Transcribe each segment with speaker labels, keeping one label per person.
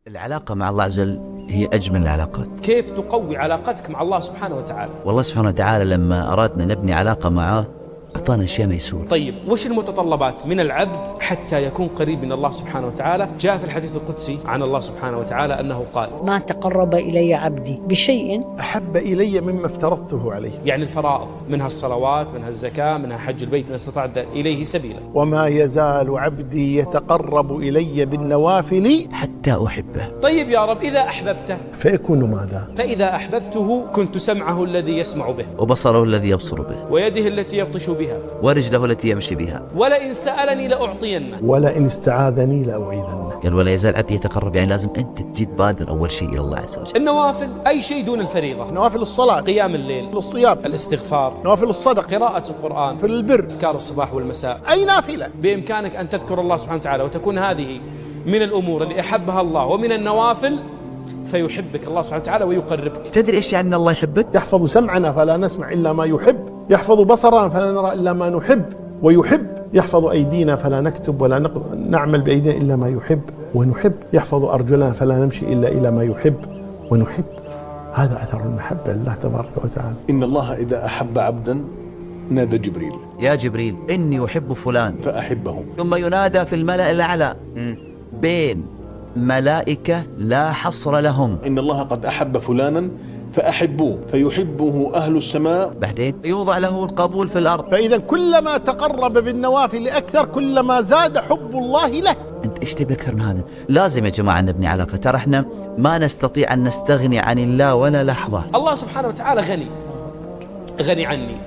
Speaker 1: العلاقة مع الله عز وجل هي أجمل العلاقات.
Speaker 2: كيف تقوي علاقتك مع الله سبحانه وتعالى؟
Speaker 1: والله سبحانه وتعالى لما أردنا نبني علاقة معه أعطانا أشياء ميسورة.
Speaker 2: طيب وش المتطلبات من العبد حتى يكون قريب من الله سبحانه وتعالى؟ جاء في الحديث القدسي عن الله سبحانه وتعالى أنه قال:
Speaker 3: ما تقرب إلي عبدي بشيء
Speaker 4: أحب إلي مما افترضته عليه.
Speaker 2: يعني الفرائض، منها الصلوات، منها الزكاة، منها حج البيت إن استطعت إليه سبيلا.
Speaker 4: وما يزال عبدي يتقرب إلي بالنوافل
Speaker 1: حتى أحبه.
Speaker 2: طيب يا رب إذا أحببته
Speaker 4: فيكون ماذا؟
Speaker 2: فإذا أحببته كنت سمعه الذي يسمع به،
Speaker 1: وبصره الذي يبصر به،
Speaker 2: ويده التي يبطش بها،
Speaker 1: ورجله التي يمشي بها،
Speaker 2: ولئن سألني لأعطينه،
Speaker 4: ولئن استعاذني لأعيذنه.
Speaker 1: قال ولا يزال عبدي يتقرب، يعني لازم أنت تجد بادر أول شيء إلى الله عز وجل.
Speaker 2: النوافل أي شيء دون الفريضة،
Speaker 4: نوافل الصلاة،
Speaker 2: قيام الليل،
Speaker 4: الصيام،
Speaker 2: الاستغفار،
Speaker 4: نوافل الصدقة،
Speaker 2: قراءة القرآن،
Speaker 4: في البر،
Speaker 2: أذكار الصباح والمساء،
Speaker 4: أي نافلة.
Speaker 2: بإمكانك أن تذكر الله سبحانه وتعالى وتكون هذه من الأمور اللي أحبها الله ومن النوافل، فيحبك الله سبحانه وتعالى ويقربك.
Speaker 1: تدري إيش يعني الله يحبك؟
Speaker 4: يحفظ سمعنا فلا نسمع إلا ما يحب، يحفظ بصرنا فلا نرى إلا ما نحب، ويحب يحفظ أيدينا فلا نكتب ولا نعمل بأيدينا إلا ما يحب ونحب، يحفظ أرجلنا فلا نمشي إلا إلى ما يحب ونحب. هذا أثر المحبة لله تبارك وتعالى.
Speaker 5: إن الله إذا أحب عبدا نادى جبريل:
Speaker 1: يا جبريل إني أحب فلان
Speaker 5: فأحبه.
Speaker 1: ثم ينادى في الملأ الأعلى بين ملائكة لا حصر لهم:
Speaker 5: إن الله قد أحب فلانا فأحبوه فيحبه أهل السماء.
Speaker 1: بعدين يوضع له القبول في الأرض.
Speaker 4: فإذا كلما تقرب بالنوافل أكثر كلما زاد حب الله له.
Speaker 1: أنت إيش تبي أكثر من هذا؟ لازم يا جماعة نبني علاقة، ترى إحنا ما نستطيع أن نستغني عن الله ولا لحظة.
Speaker 2: الله سبحانه وتعالى غني عني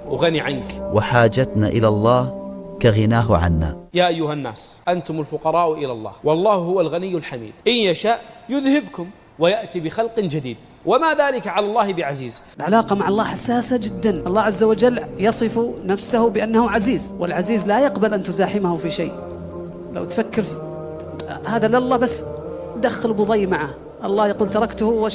Speaker 2: وغني عنك،
Speaker 1: وحاجتنا إلى الله كغناه عنا.
Speaker 2: يا أيها الناس أنتم الفقراء إلى الله والله هو الغني الحميد، إن يشاء يذهبكم ويأتي بخلق جديد وما ذلك على الله بعزيز.
Speaker 6: العلاقة مع الله حساسة جدا. الله عز وجل يصف نفسه بأنه عزيز، والعزيز لا يقبل أن تزاحمه في شيء. لو تفكر هذا لله بس دخل بضي معه، الله يقول تركته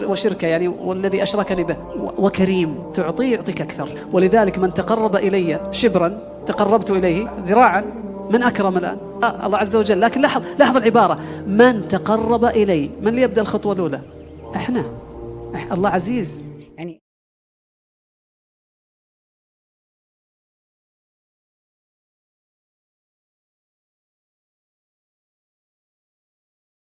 Speaker 6: وشركه، يعني والذي أشركني به. وكريم تعطيه يعطيك أكثر، ولذلك من تقرب إلي شبرا تقربت إليه ذراعا. من أكرم الآن؟ الله عز وجل. لكن لاحظ العبارة: من تقرب إلي. من اللي يبدأ الخطوة الأولى؟ إحنا. الله عزيز.